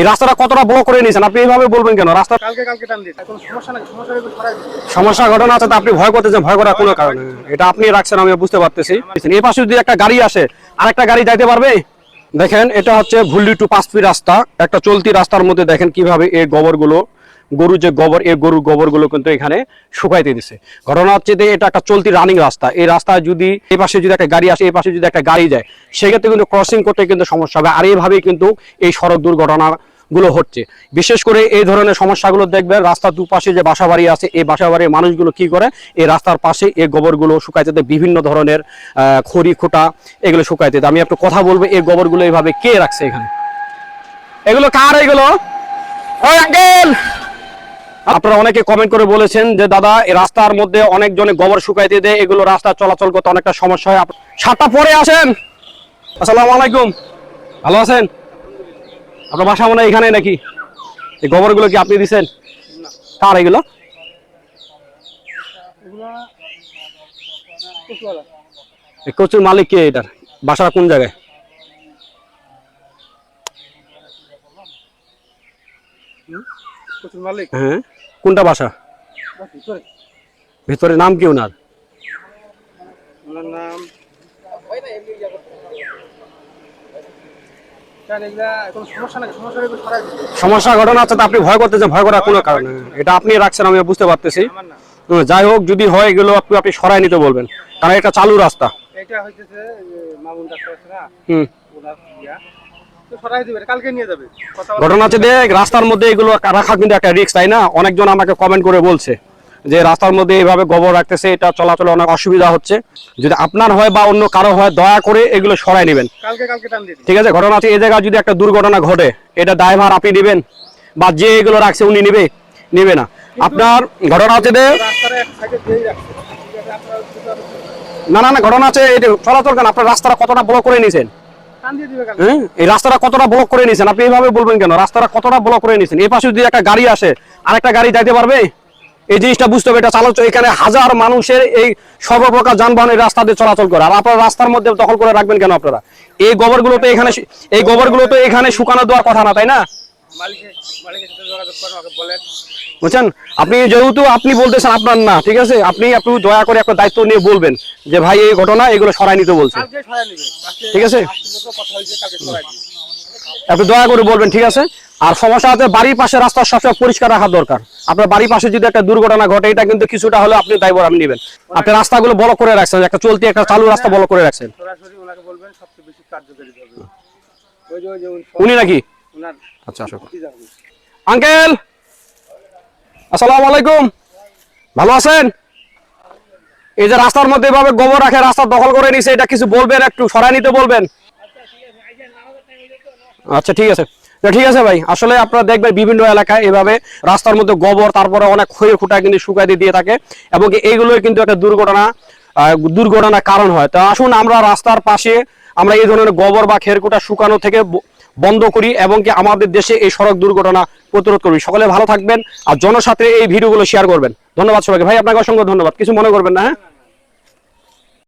এই রাস্তাটা কতটা ব্লক করে নিয়েছেন আপনি এইভাবে বলবেন কেন? রাস্তা কালকে টান দিন, কোনো সমস্যা নাই, সমস্যা ঘটনা আছে তো আপনি ভয় করতেছেন, ভয় করার কোনো কারণ নেই। এটা আপনি রাখছেন, আমি বুঝতে পারতেছি। এই পাশে যদি একটা গাড়ি আসে আরেকটা গাড়ি যাইতে পারবে? দেখেন এটা হচ্ছে ভুল্লি টু পাঁচপি রাস্তা, একটা চলতি রাস্তার মধ্যে দেখেন কিভাবে এই গোবরগুলো, গরু যে গোবর, এই গরুর গোবরগুলো কিন্তু এখানে শুকাইতে দিছে। ঘটনা হচ্ছে যে এটা একটা চলতি রানিং রাস্তা, এই রাস্তায় যদি এই পাশে যদি একটা গাড়ি আসে, এই পাশে যদি একটা গাড়ি যায়, সেক্ষেত্রে কিন্তু ক্রসিং করতে কিন্তু সমস্যা হবে। আর এইভাবেই কিন্তু এই সড়ক দুর্ঘটনা গুলো হচ্ছে। বিশেষ করে এই ধরনের সমস্যাগুলো দেখবেন রাস্তার দুপাশে যে বাসাবাড়ি আছে, এই বাসাবাড়ির মানুষগুলো কি করে, এই রাস্তার পাশে এই গোবরগুলো শুকাইতে দেয়, বিভিন্ন ধরনের খড়ি খোটা এগুলো শুকাইতে দেয়। আমি একটু কথা বলবো, এই গোবরগুলো এইভাবে কে রাখছে এখানে? এগুলো কার? এগুলো ওই আঙ্কেল, আপনারা অনেকে কমেন্ট করে বলেছেন যে দাদা এই রাস্তার মধ্যে অনেকজনে গোবর শুকাইতে দেয়, এগুলো রাস্তা চলাচল করতে অনেকটা সমস্যা হয়। সাতটা পরে আসেন। আসসালামু আলাইকুম, ভালো আছেন? আপনার বাসা মনে হয় এখানে নাকি? এই গোবরগুলো কি আপনি দিচ্ছেন? কার এগুলো? কচুর মালিক কে? এটার বাসাটা কোন জায়গায়? হ্যাঁ, কোনটা বাসা? ভিতরে নাম কি ওনার? সমস্যা ঘটনা আছে তো আপনি ভয় করতেছেন, ভয় করার কোনো কারণ নেই। এটা আপনি রাখছেন, আমি বুঝতে পারতেছি। যাই হোক, যদি হয় এগুলো আপনি সরাই নিতে বলবেন, কারণ এটা চালু রাস্তা। ঘটনা হচ্ছে যে রাস্তার মধ্যে এগুলো রাখা কিন্তু একটা রিস্ক, তাই না? অনেকজন আমাকে কমেন্ট করে বলছে যে রাস্তার মধ্যে এইভাবে গোবর রাখতেছে, এটা চলাচলে অনেক অসুবিধা হচ্ছে। যদি আপনার হয় বা অন্য কারো হয়, দয়া করে এগুলো সরাই নেবেন, ঠিক আছে? ঘটনা আছে এই জায়গায় যদি একটা দুর্ঘটনা ঘটে, এটা দায়ভার আপনি নেবেন বা যে এগুলো রাখছে উনি নেবে না? আপনার ঘটনা হচ্ছে যে না, ঘটনা আছে এটা চলাচল কেন? আপনার রাস্তাটা কতটা ব্লক করে নিয়েছেন? এই রাস্তাটা কতটা ব্লক করে নিয়েছেন আপনি এইভাবে বলবেন কেন? রাস্তাটা কতটা ব্লক করে নিয়েছেন? এই পাশে যদি একটা গাড়ি আসে আরেকটা গাড়ি যাইতে পারবে? এই জিনিসটা বুঝতে হবে। এটা চালাচ্ছ, এখানে হাজার মানুষের এই সর্বপ্রকার যানবাহনের রাস্তা দিয়ে চলাচল করে, আর আপনারা রাস্তার মধ্যে দখল করে রাখবেন কেন? আপনারা এই গোবরগুলো তো এখানে শুকানো দেওয়ার কথা না, তাই না? বুঝছেন? আপনি যেহেতু আপনি বলতেছেন আপনার না, ঠিক আছে, আপনি দয়া করে একটা দায়িত্ব নিয়ে বলবেন যে ভাই এই ঘটনা, এগুলো সরাই নিতে বলছে, ঠিক আছে? আপনি দয়া করে বলবেন, ঠিক আছে? আর সমস্যা আছে বাড়ির পাশে রাস্তা সবসময় পরিষ্কার রাখা দরকার। আপনার বাড়ির পাশে যদি একটা দুর্ঘটনা ঘটে, এটা কিন্তু কিছুটা হলে আপনি দায়ভার আপনি নেবেন। আপনি রাস্তাগুলো ব্লক করে রাখছেন, একটা চলতি একটা চালু রাস্তা ব্লক করে রাখছেন। উনি নাকি? আচ্ছা, আঙ্কেল আসসালামু আলাইকুম, ভালো আছেন? এই যে রাস্তার মধ্যে এভাবে গোবর রাখে, রাস্তা দখল করে নিছে, এটা কিছু বলবেন, একটু সরাই নিতে বলবেন। আচ্ছা ঠিক আছে ভাই। আসলে আপনারা দেখবেন বিভিন্ন এলাকায় এভাবে রাস্তার মধ্যে গোবর, তারপরে অনেক ক্ষয় খুঁটা কিন্তু শুকাইতে দিয়ে থাকে, এবং এইগুলোই কিন্তু একটা দুর্ঘটনার কারণ হয়। তো আসুন আমরা রাস্তার পাশে আমরা এই ধরনের গোবর বা খেরকুটা শুকানো থেকে বন্ধ করি, এবং কি আমাদের দেশে এই সড়ক দুর্ঘটনা প্রতিরোধ করবি। সকলে ভালো থাকবেন আর জনসাথে এই ভিডিওগুলো শেয়ার করবেন। ধন্যবাদ সবাইকে। ভাই আপনাকে অসংখ্য ধন্যবাদ, কিছু মনে করবেন না? হ্যাঁ।